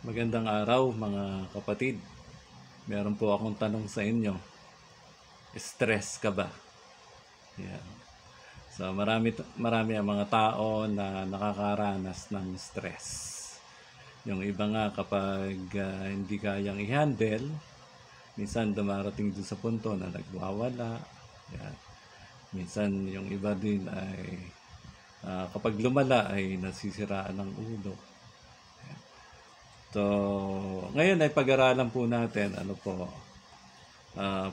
Magandang araw mga kapatid. Meron po akong tanong sa inyo. Stress ka ba? Yan. So marami ang mga tao na nakakaranas ng stress. Yung iba nga kapag hindi kayang i-handle, minsan dumarating dun sa punto na nagwawala. Yan. Minsan yung iba din ay kapag lumala ay nasisiraan ng ulo. So, ngayon ay pag-aralan po natin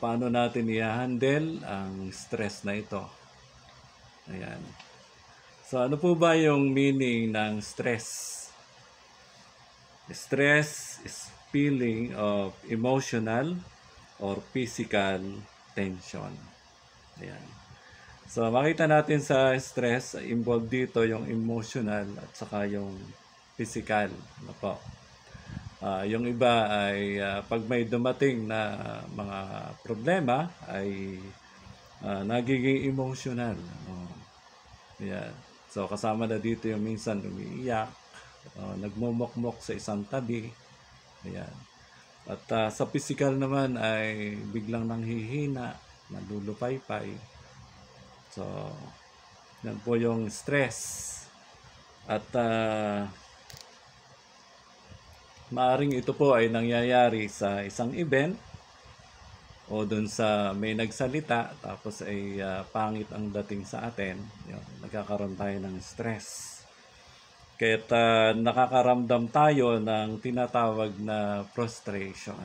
paano natin i-handle ang stress na ito. Ayan. So, ano po ba yung meaning ng stress? Stress is feeling of emotional or physical tension. Ayan. So, makita natin sa stress, involved dito yung emotional at saka yung physical. Ano po? Yung iba ay pag may dumating na mga problema ay nagiging emotional. Yeah. So kasama na dito yung minsan umiiyak, nagmumukmok sa isang tabi. Ayan. At sa physical naman ay biglang nanghihina, nalulupaypay. So, yan po yung stress. At maaring ito po ay nangyayari sa isang event o dun sa may nagsalita tapos ay pangit ang dating sa atin. Yun, nagkakaroon tayo ng stress. Kaya't nakakaramdam tayo ng tinatawag na frustration.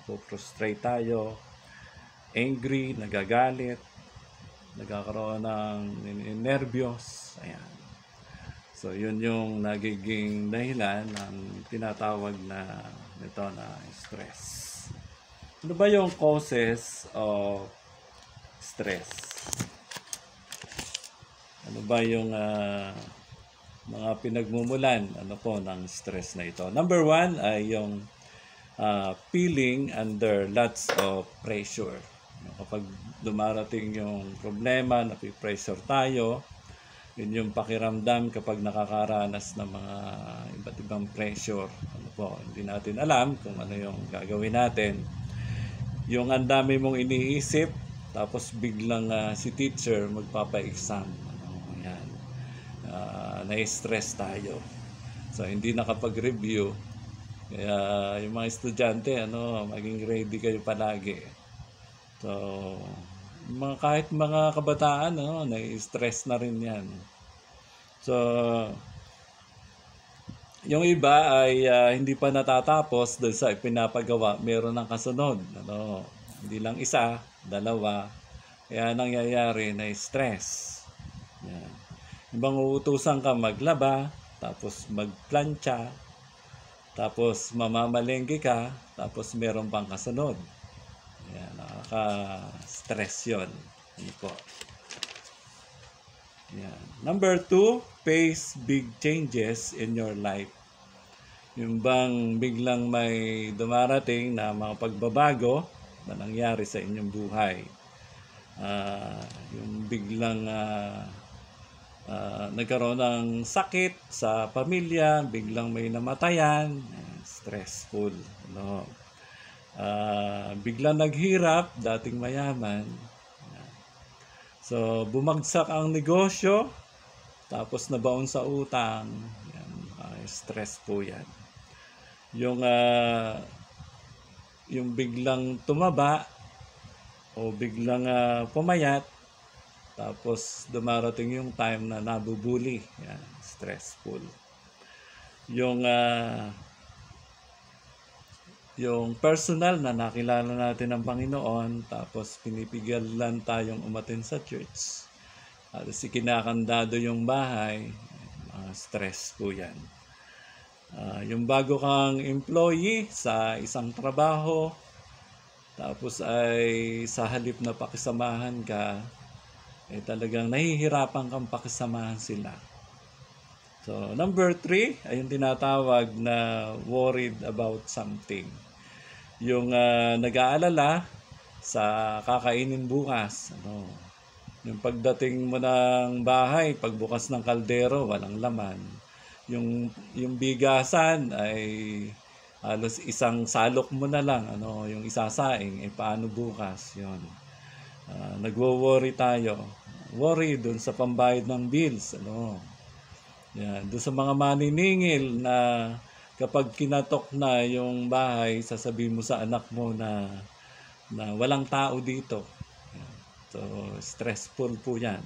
Frustrate tayo, angry, nagagalit, nagkakaroon ng nervyos. Ayan. So, yun yung nagiging dahilan ng tinatawag na ito na stress. Ano ba yung causes of stress? Ano ba yung mga pinagmumulan ng stress na ito? Number one ay yung feeling under lots of pressure. Kapag dumarating yung problema, napipressure tayo, yun yung pakiramdam kapag nakakaranas ng mga iba't ibang pressure. Hindi natin alam kung ano yung gagawin natin. Yung ang dami mong iniisip, tapos biglang si teacher magpapa-exam. Yan. Na-stress tayo. So, hindi nakapag-review. Kaya yung mga estudyante, maging ready kayo palagi. So, kahit mga kabataan, na-stress na rin yan. So, yung iba ay hindi pa natatapos dahil sa ipinapagawa, meron ng kasunod. Hindi lang isa, dalawa. Kaya nangyayari na stress. Yan. Ibang uutusan ka maglaba, tapos magplantsa, tapos mamamalengke ka, tapos meron pang kasunod. Yan, nakaka-stress yun. Ano po? Yan. Number 2, face big changes in your life. Yung bang biglang may dumarating na mga pagbabago na nangyari sa inyong buhay. Yung biglang nagkaroon ng sakit sa pamilya, biglang may namatayan, stressful. Biglang naghirap, dating mayaman. So, bumagsak ang negosyo, tapos nabaon sa utang. Yan, stress po yan. Yung biglang tumaba, o biglang pumayat, tapos dumarating yung time na nabubuli. Yan, stressful. Yung personal na nakilala natin ng Panginoon, tapos pinipigilan tayong umattend sa church, at kinakandado yung bahay, stress po yan. Yung bago kang employee sa isang trabaho, tapos ay sa halip na pakisamahan ka, talagang nahihirapan kang pakisamahan sila. So, number 3 ay yung tinatawag na worried about something. Yung nag-aalala sa kakainin bukas. Yung pagdating mo ng bahay, pagbukas ng kaldero, walang laman. Yung bigasan ay halos isang salok mo na lang, ano, yung isasaing, paano bukas, yon. Nagwo-worry tayo. Worry dun sa pambayad ng bills, ano. Yan, doon sa mga maniningil na kapag kinatok na yung bahay, sasabihin mo sa anak mo na walang tao dito. Yan. So, stressful po yan.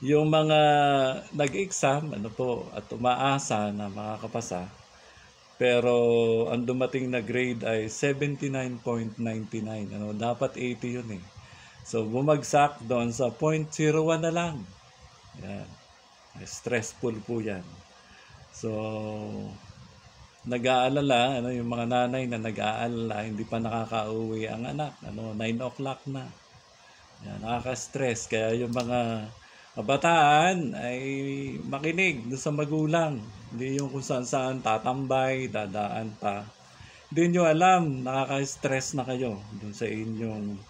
Yung mga nag-exam, ano po, at umaasa na makakapasa, pero ang dumating na grade ay 79.99. Ano, dapat 80 yun eh. So, bumagsak doon sa 0.01 na lang. Yan. Stressful po yan. So, nag-aalala, ano, yung mga nanay na nag-aalala, hindi pa nakakauwi ang anak. Ano, 9 o'clock na. Yan, nakaka-stress. Kaya yung mga kabataan ay makinig doon sa magulang. Hindi yung kung saan tatambay, dadaan pa. Hindi nyo alam, nakaka-stress na kayo doon sa inyong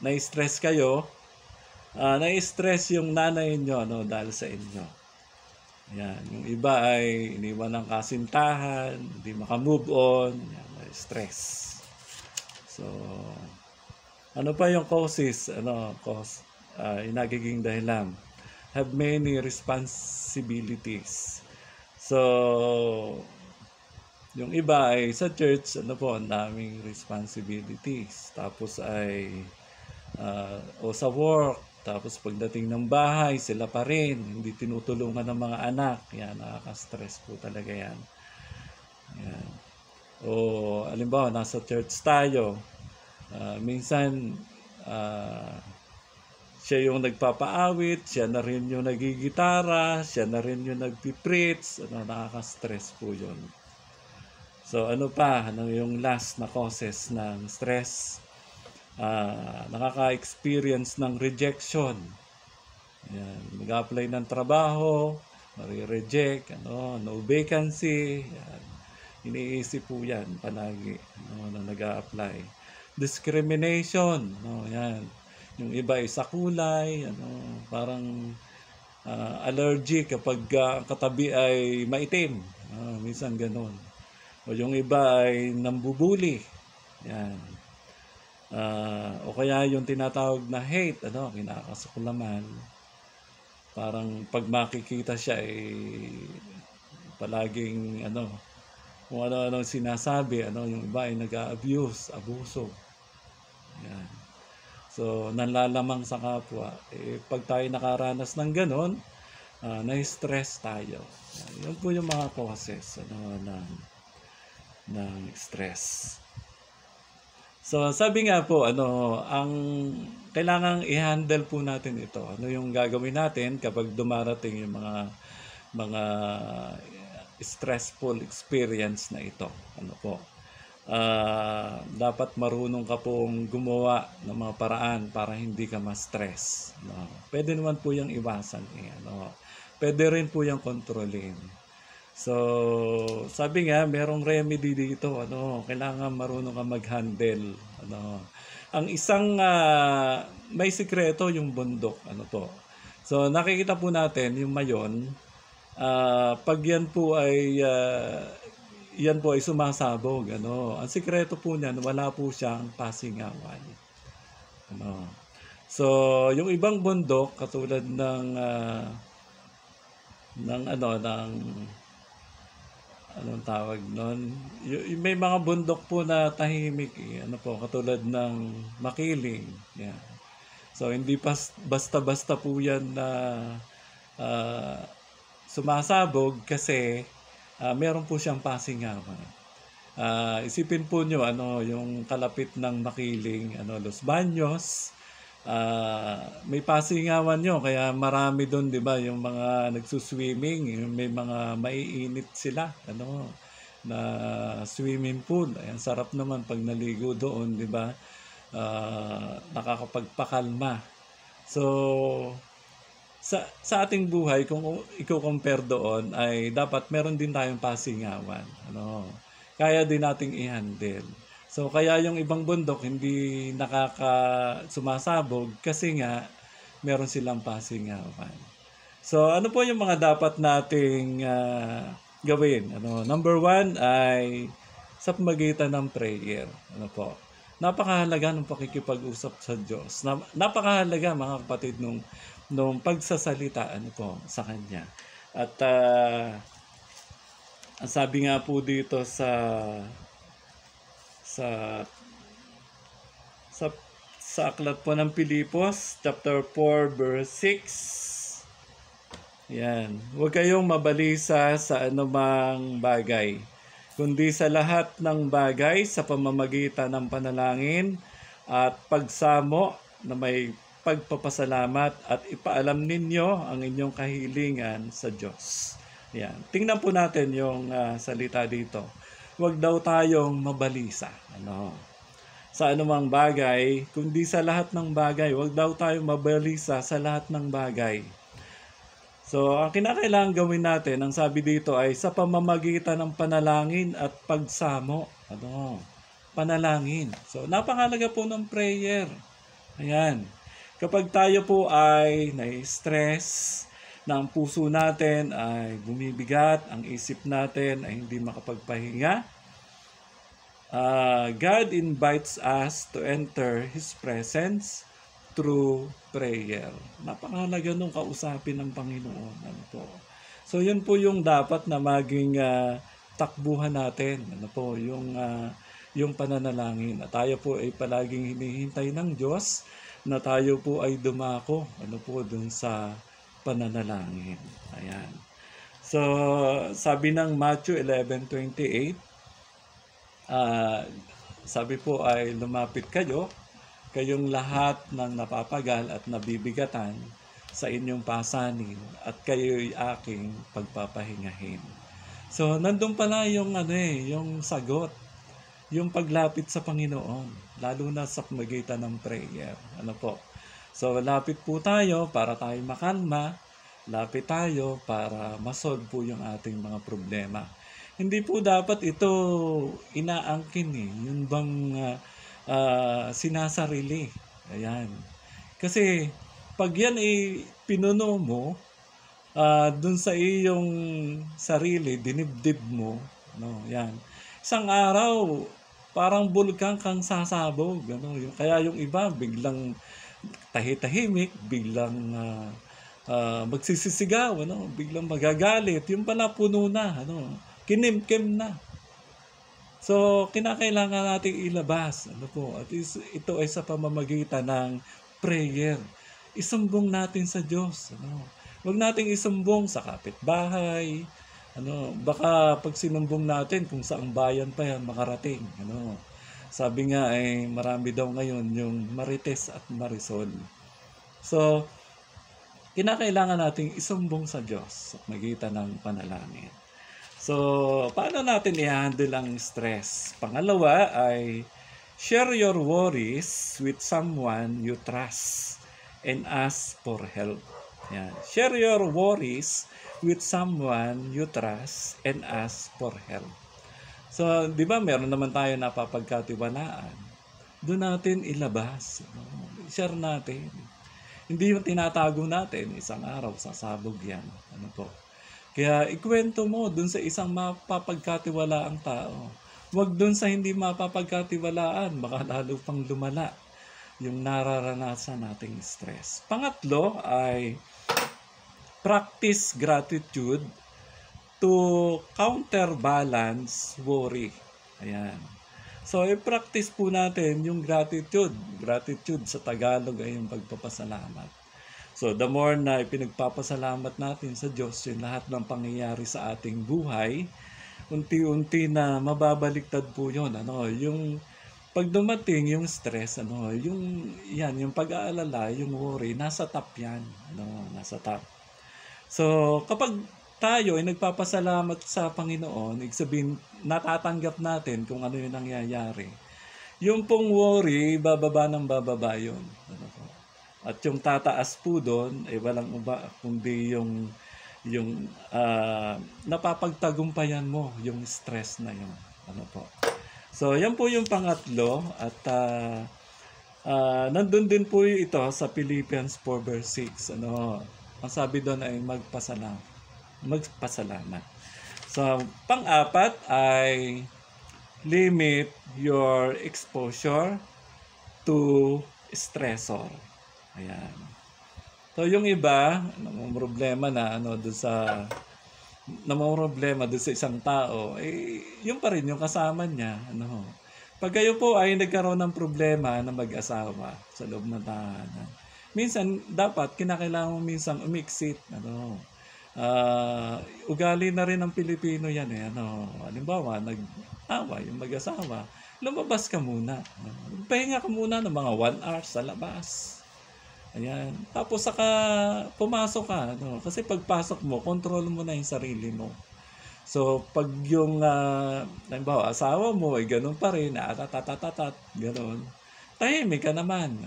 na-stress kayo. Na-stress yung nanay nyo, ano, dahil sa inyo. Yan, yung iba ay iniwan ng kasintahan, hindi makamove on, yan, stress. So, ano pa yung causes, ano, yung nagiging dahilan? Have many responsibilities. So, yung iba ay sa church, ano po, ang daming responsibilities. Tapos ay, o sa work, tapos pagdating ng bahay, sila pa rin, hindi tinutulungan ng mga anak. Yan, nakaka-stress po talaga yan. Yan. O, alimbawa, nasa church tayo, minsan, siya yung nagpapaawit, siya na rin yung nagigitara, siya na rin yung nagpipreach, ano, nakaka-stress po yun. So, ano pa, ano yung last na causes ng stress? Nakaka-experience ng rejection. Yan, mag-apply ng trabaho, mari-reject, ano, no vacancy, yan. Iniisip po yan palagi, ano, na nag-a-apply. Discrimination, no, yan. Yung iba ay sa kulay, ano, parang allergic kapag katabi ay maitim. Minsan ganun. O yung iba ay nambubuli. Yan. O kaya yung tinatawag na hate, ano, kinakasukulaman. Parang pag makikita siya ay palaging ano, kung ano-ano sinasabi, ano, yung iba ay nag-a-abuse, abuso. Yan. So, nanlalamang sa kapwa. Pag tayo nakaranas ng ganon, na-stress tayo. Yun po yung mga causes, ano, ng stress. So, sabi nga po, ano, ang kailangang i-handle po natin ito. Ano yung gagawin natin kapag dumarating yung mga stressful experience na ito? Ano po? Dapat marunong ka pong gumawa ng mga paraan para hindi ka ma-stress. No? Pwede naman po yung iwasan. Ano? Pwede rin po yung kontrolin. So, sabi nga, merong remedy dito. Ano? Kailangan marunong ka mag-handle. Ano? Ang isang may sikreto yung bundok. Ano po? So, nakikita po natin yung mayon. Pag yan po ay sumasabog, ano. Ang sikreto po niyan, wala po siyang pasingawan. Ano. So, yung ibang bundok katulad ng anong tawag noon? May mga bundok po na tahimik, ano po, katulad ng Makiling. Yan. So, hindi basta-basta po yan na sumasabog kasi meron po siyang pasingawan. Isipin po nyo, ano, yung kalapit ng Makiling, ano, Los Baños, may pasingawan nyo, kaya marami doon, di ba, yung mga nagsuswimming, may mga maiinit sila, ano, na swimming pool. Ayan, sarap naman pag naligo doon, di ba, nakakapagpakalma. So, sa ating buhay, kung i-compare doon, ay dapat meron din tayong pasingawan. Ano, kaya din nating i-handle. So, kaya yung ibang bundok hindi sumasabog kasi nga meron silang pasingawan. So, ano po yung mga dapat nating gawin? Number 1 ay sa pamagitan ng prayer. Napakahalaga ng pakikipag-usap sa Diyos. Napakahalaga, mga kapatid, nung pagsasalita sa Kanya. At ang sabi nga po dito sa aklat po ng Pilipos, chapter 4, verse 6. Yan. Huwag kayong mabalisa sa anumang bagay, kundi sa lahat ng bagay sa pamamagitan ng panalangin at pagsamo na may pagpapasalamat at ipaalam ninyo ang inyong kahilingan sa Diyos. Yan. Tingnan po natin yung salita dito. Huwag daw tayong mabalisa. Sa anumang bagay, kundi sa lahat ng bagay. Huwag daw tayong mabalisa sa lahat ng bagay. So, ang kinakailangan gawin natin, ang sabi dito ay sa pamamagitan ng panalangin at pagsamo. Panalangin. So, napakahalaga po ng prayer. Ayan. Kapag tayo po ay nai-stress, na ang puso natin ay bumibigat, ang isip natin ay hindi makapagpahinga, God invites us to enter His presence through prayer. Napakahalaga nung kausapin ng Panginoon. So, yun po yung dapat na maging takbuhan natin. Yung pananalangin. At tayo po ay palaging hinihintay ng Diyos na tayo po ay dumako dun sa pananalangin. Ayan. So, sabi ng Matthew 11:28, sabi po ay lumapit kayong lahat ng napapagal at nabibigatan sa inyong pasanin at kayo'y aking pagpapahingahin. So, nandun pala yung yung sagot, yung paglapit sa Panginoon, lalo na sa pamagitan ng prayer. So, lapit po tayo para tayo makalma, lapit tayo para masolve po yung ating mga problema. Hindi po dapat ito inaangkin yun bang sinasarili. Ayan. Kasi pag yan pinuno mo dun sa iyong sarili, dinibdib mo, yan. Isang araw, parang bulkan kang sasabog. Kaya yung iba, biglang tahimik, biglang magsisisigaw, biglang magagalit. Yung pala puno na, kinimkim na. So, kinakailangan nating ilabas. At ito ay sa pamamagitan ng prayer. Isumbong natin sa Diyos. Huwag nating isumbong sa kapitbahay. Baka pag sinumbong natin kung saang bayan pa yan makarating. Sabi nga marami daw ngayon yung Marites at Marisol. So, kinakailangan nating isumbong sa Diyos sa magitan ng panalangin. So, paano natin i-handle ang stress? Pangalawa ay share your worries with someone you trust and ask for help. Yan. Share your worries with someone you trust and ask for help. So, di ba meron naman tayo napapagkatiwalaan? Doon natin ilabas. Share natin. Hindi yung tinatago natin, isang araw sasabog yan. Kaya ikwento mo dun sa isang mapapagkatiwalaang tao. Huwag dun sa hindi mapapagkatiwalaan, baka lalo pang lumala yung nararanasan nating stress. Pangatlo ay practice gratitude to counterbalance worry. Ayan. So, i-practice po natin yung gratitude. Gratitude sa Tagalog ay yung pagpapasalamat. So, the more na ipinagpapasalamat natin sa Diyos yung lahat ng pangyayari sa ating buhay, unti-unti na mababaliktad po yun. Yung pag dumating yung stress, yung pag-aalala, yung worry, nasa top yan. Nasa top. So, kapag tayo ay nagpapasalamat sa Panginoon, ibig sabihin, natatanggap natin kung ano yung nangyayari. Yung pong worry, bababa ng bababa yun. At yung tataas po doon, walang iba, kundi yung napapagtagumpayan mo, yung stress na yun. So, yan po yung pangatlo. At nandun din po ito sa Philippians 4 verse 6. Ang sabi doon ay magpasalamat. So, pang-apat ay limit your exposure to stressor. Ayan. So, yung iba, problema na namumroblema doon sa isang tao, yun pa rin yung kasama niya. Pag kayo po ay nagkaroon ng problema na mag-asawa sa loob ng tahanan, minsan dapat kinakailangan mo minsan umiksit. Ugali na rin ng Pilipino yan. Halimbawa, nag-awa yung mag-asawa, lumabas ka muna. Pahinga ka muna ng mga 1 hour sa labas. Ayan. Tapos saka pumasok ka. Kasi pagpasok mo, control mo na yung sarili mo. So, pag yung, halimbawa, asawa mo, ganun pa rin, ganun. Tahimik ka naman.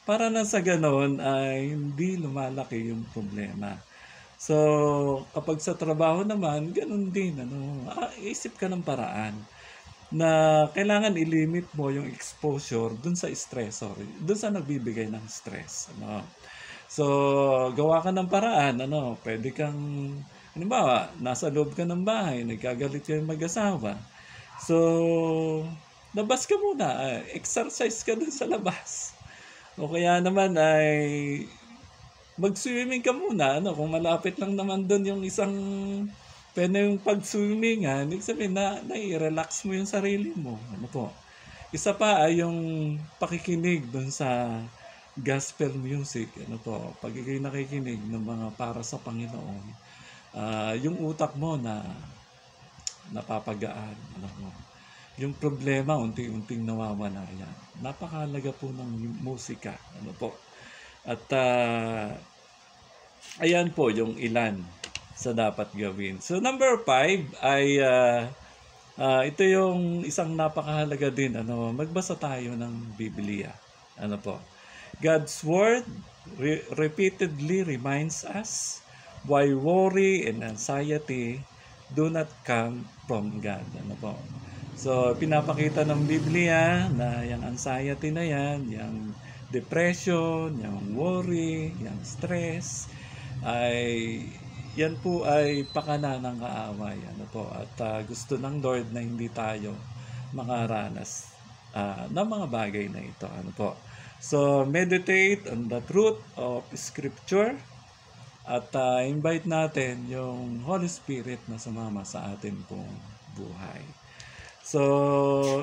Para na sa ganun, ay hindi lumalaki yung problema. So, kapag sa trabaho naman, ganun din. Isip ka ng paraan na kailangan ilimit mo yung exposure dun sa stressor, dun sa nagbibigay ng stress. So, gawa ka ng paraan, pwede kang, halimbawa, nasa loob ka ng bahay, nagkagalit yung mag-asawa. So, labas ka muna, exercise ka dun sa labas. O kaya naman ay mag-swimming ka muna, kung malapit lang naman dun yung isang pwede yung pag-swimming, ibig sabihin na i-relax mo yung sarili mo. Isa pa ay yung pakikinig dun sa gospel music. Pag ikay nakikinig ng mga para sa Panginoon, yung utak mo na napapagaan. Yung problema, unti-unting nawawala yan. Napakahalaga po ng musika. At ayan po yung ilan sa dapat gawin. So number 5 ay ito yung isang napakahalaga din. Magbasa tayo ng Biblia. God's word repeatedly reminds us why worry and anxiety do not come from God. So pinapakita ng Biblia na yung anxiety na yan, yung depression, yung worry, yung stress, yan po ay pakana ng kaaway. At gusto ng Lord na hindi tayo makaranas ng mga bagay na ito. So, meditate on the truth of Scripture at invite natin yung Holy Spirit na sumama sa atin pong buhay. So,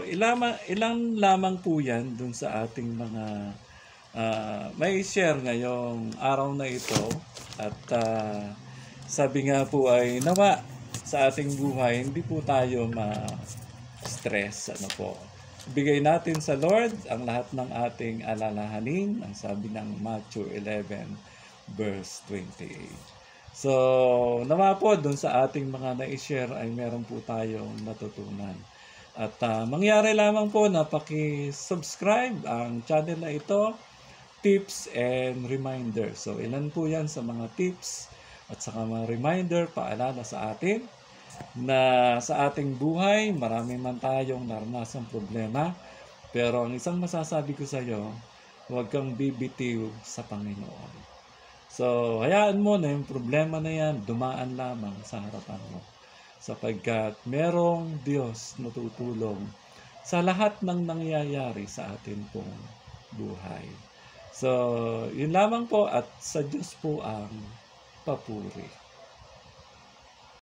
ilang lamang po yan dun sa ating mga may share ngayong araw na ito. At sabi nga po ay nawa sa ating buhay, hindi po tayo ma-stress. Bigay natin sa Lord ang lahat ng ating alalahanin, ang sabi ng Matthew 11 verse 28. So, nawa po dun sa ating mga na-share ay meron po tayong natutunan. At mangyari lamang po na paki-subscribe ang channel na ito, Tips and Reminder. So, ilan po yan sa mga tips at saka mga reminder, paalala sa atin na sa ating buhay, marami man tayong naranasang problema. Pero ang isang masasabi ko sa iyo, huwag kang bibitiw sa Panginoon. So, hayaan mo na yung problema na yan, dumaan lamang sa harapan mo. Sapagkat merong Diyos na tutulong sa lahat ng nangyayari sa atin pong buhay. So, yun lamang po at sa Diyos po ang papuri.